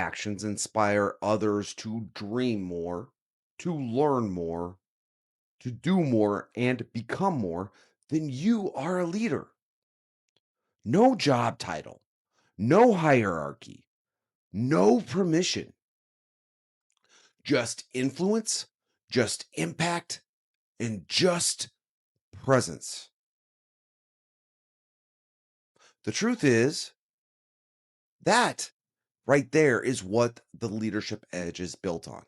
actions inspire others to dream more, to learn more, to do more, and become more, then you are a leader. No job title, no hierarchy, no permission, just influence, just impact, and just presence. The truth is, that right there is what the leadership edge is built on.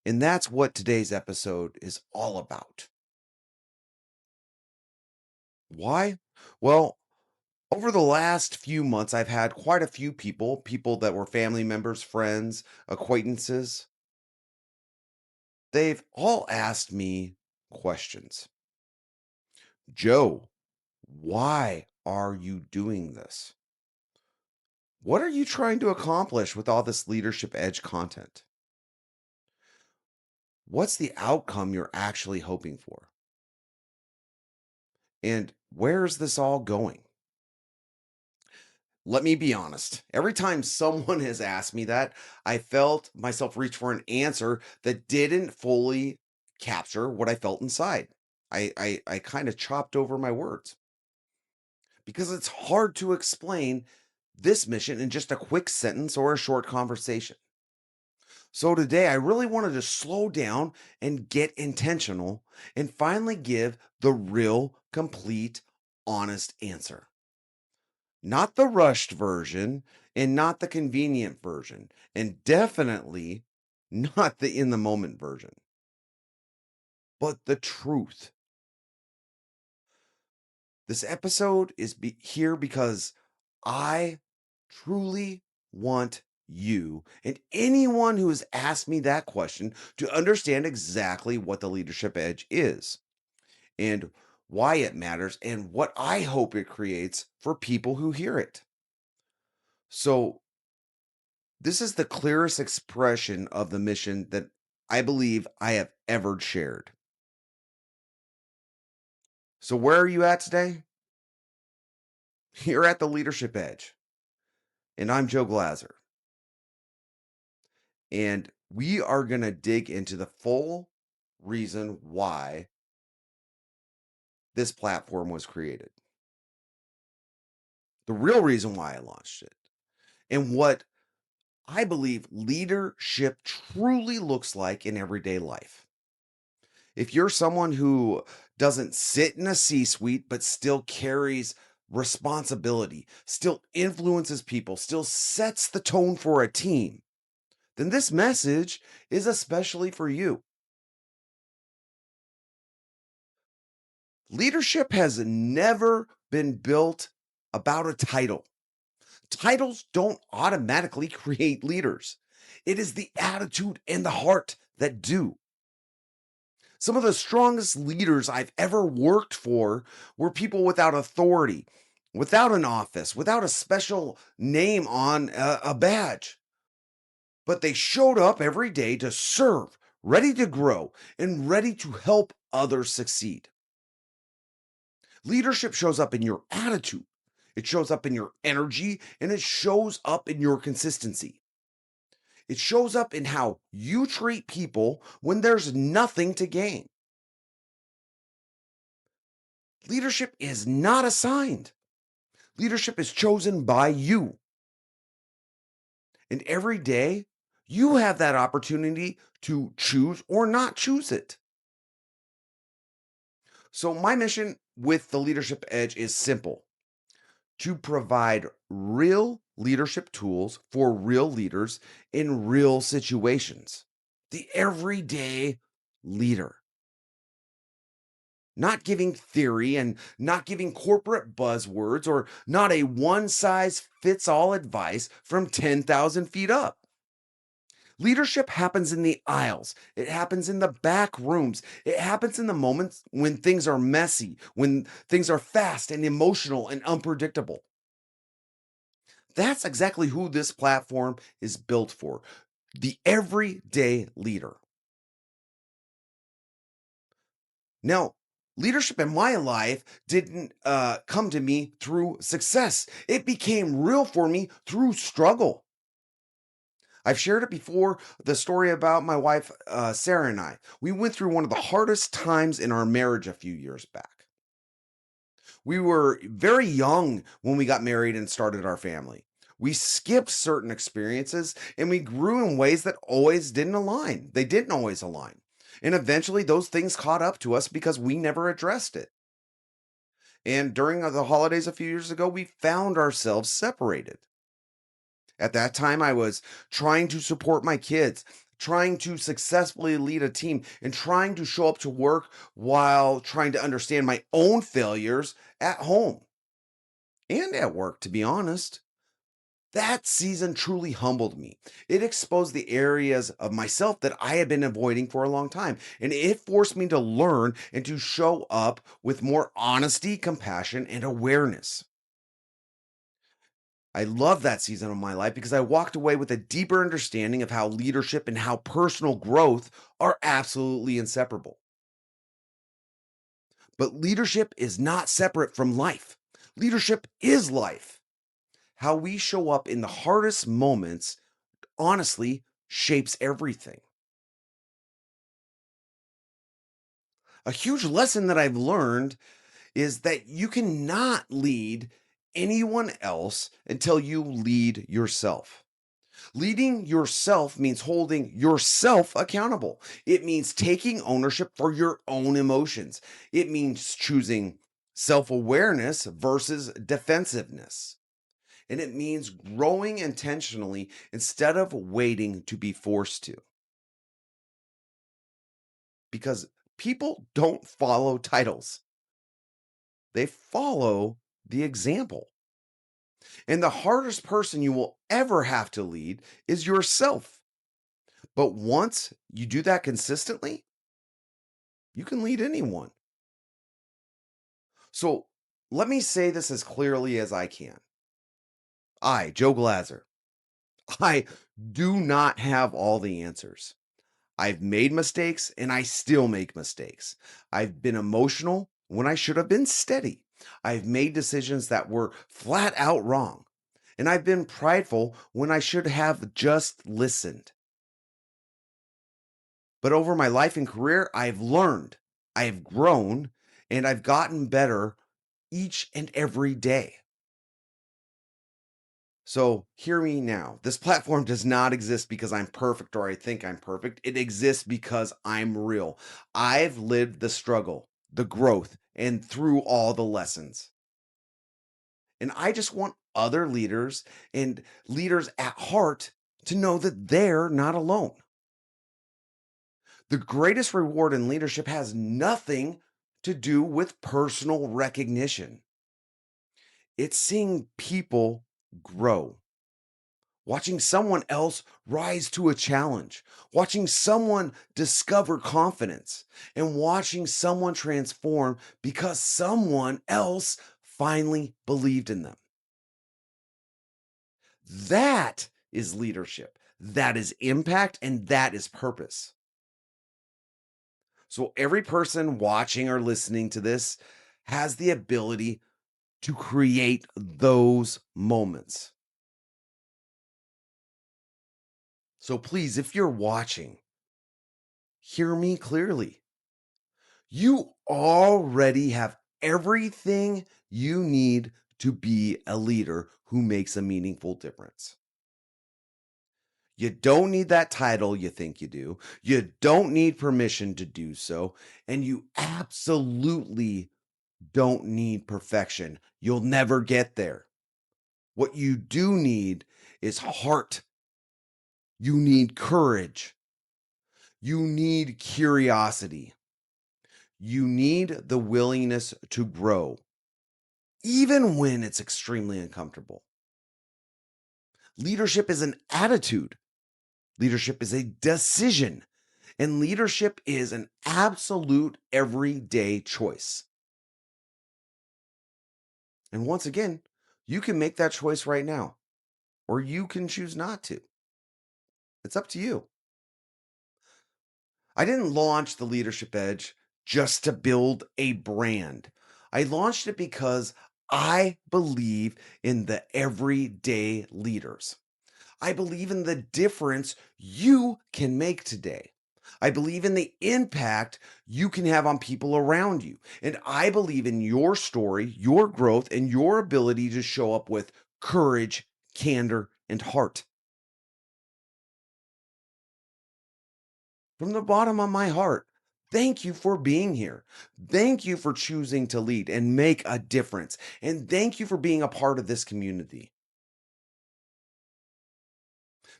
And that's what today's episode is all about. Why? Well, over the last few months, I've had quite a few people that were family members, friends, acquaintances. They've all asked me questions. Joe, why are you doing this? What are you trying to accomplish with all this leadership edge content? What's the outcome you're actually hoping for? And where is this all going? Let me be honest. Every time someone has asked me that, I felt myself reach for an answer that didn't fully capture what I felt inside. I kind of chopped over my words because it's hard to explain this mission in just a quick sentence or a short conversation. So today, I really wanted to slow down and get intentional and finally give the real, complete, honest answer. Not the rushed version and not the convenient version, and definitely not the in the moment version, but the truth. This episode is here because I truly want you and anyone who has asked me that question to understand exactly what the leadership edge is and why it matters and what I hope it creates for people who hear it. So, this is the clearest expression of the mission that I believe I have ever shared. So, where are you at today? You're at the leadership edge, and I'm Joe Glaser. And we are going to dig into the full reason why this platform was created, the real reason why I launched it, and what I believe leadership truly looks like in everyday life. If you're someone who doesn't sit in a C suite, but still carries responsibility, still influences people, still sets the tone for a team, then this message is especially for you. Leadership has never been built about a title. Titles don't automatically create leaders. It is the attitude and the heart that do. Some of the strongest leaders I've ever worked for were people without authority, without an office, without a special name on a badge. But they showed up every day to serve, ready to grow, and ready to help others succeed. Leadership shows up in your attitude, it shows up in your energy, and it shows up in your consistency. It shows up in how you treat people when there's nothing to gain. Leadership is not assigned. Leadership is chosen by you. And every day, you have that opportunity to choose or not choose it. So, my mission with the Leadership Edge is simple: to provide real leadership tools for real leaders in real situations. The everyday leader. Not giving theory and not giving corporate buzzwords or not a one size fits all advice from 10,000 feet up. Leadership happens in the aisles. It happens in the back rooms. It happens in the moments when things are messy, when things are fast and emotional and unpredictable. That's exactly who this platform is built for: the everyday leader. Now, Leadership in my life didn't come to me through success. It became real for me through struggle. I've shared it before, the story about my wife, Sarah, and I. We went through one of the hardest times in our marriage a few years back. We were very young when we got married and started our family. We skipped certain experiences and we grew in ways that always didn't align. They didn't always align. And eventually those things caught up to us because we never addressed it. And during the holidays a few years ago, we found ourselves separated. At that time, I was trying to support my kids, trying to successfully lead a team, and trying to show up to work while trying to understand my own failures at home and at work, to be honest. That season truly humbled me. It exposed the areas of myself that I had been avoiding for a long time, and it forced me to learn and to show up with more honesty, compassion, and awareness. I love that season of my life because I walked away with a deeper understanding of how leadership and how personal growth are absolutely inseparable. But leadership is not separate from life. Leadership is life. How we show up in the hardest moments, honestly, shapes everything. A huge lesson that I've learned is that you cannot lead anyone else until you lead yourself. Leading yourself means holding yourself accountable. It means taking ownership for your own emotions. It means choosing self awareness versus defensiveness. And it means growing intentionally instead of waiting to be forced to. Because people don't follow titles, they follow the example. And the hardest person you will ever have to lead is yourself. But once you do that consistently, you can lead anyone. So let me say this as clearly as I can. I, Joe Glaser, I do not have all the answers. I've made mistakes and I still make mistakes. I've been emotional when I should have been steady. I've made decisions that were flat out wrong. And I've been prideful when I should have just listened. But over my life and career, I've learned, I've grown, and I've gotten better each and every day. So hear me now. This platform does not exist because I'm perfect or I think I'm perfect. It exists because I'm real. I've lived the struggle, the growth, and through all the lessons. And I just want other leaders and leaders at heart to know that they're not alone. The greatest reward in leadership has nothing to do with personal recognition. It's seeing people grow, watching someone else rise to a challenge, watching someone discover confidence, and watching someone transform because someone else finally believed in them. That is leadership. That is impact and that is purpose. So every person watching or listening to this has the ability to create those moments. So please, if you're watching, hear me clearly. You already have everything you need to be a leader who makes a meaningful difference. You don't need that title you think you do. You don't need permission to do so. And you absolutely don't need perfection. You'll never get there. What you do need is heart. You need courage. You need curiosity. You need the willingness to grow, even when it's extremely uncomfortable. Leadership is an attitude, leadership is a decision, and leadership is an absolute everyday choice. And once again, you can make that choice right now, or you can choose not to. It's up to you. I didn't launch the Leadership Edge just to build a brand. I launched it because I believe in the everyday leaders. I believe in the difference you can make today. I believe in the impact you can have on people around you. And I believe in your story, your growth, and your ability to show up with courage, candor, and heart. From the bottom of my heart, thank you for being here. Thank you for choosing to lead and make a difference. And thank you for being a part of this community.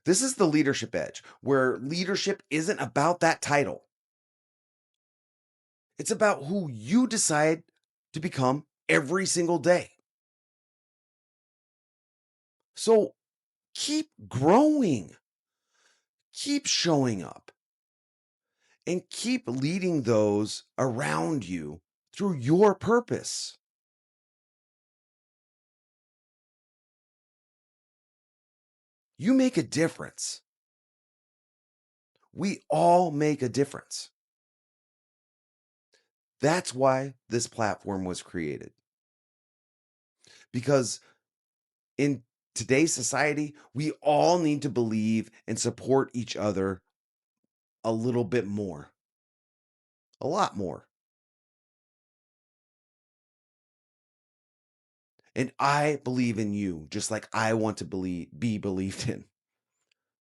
This is the leadership edge, where leadership isn't about that title. It's about who you decide to become every single day. So keep growing, keep showing up, and keep leading those around you through your purpose. You make a difference. We all make a difference. That's why this platform was created. Because in today's society, we all need to believe and support each other a little bit more, a lot more. And I believe in you just like I want to be believed in.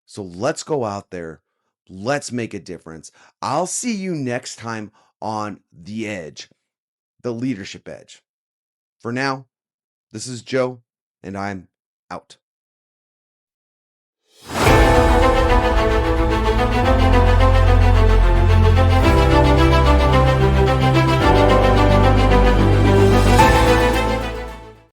So let's go out there. Let's make a difference. I'll see you next time on The Edge, the leadership edge. For now, this is Joe, and I'm out.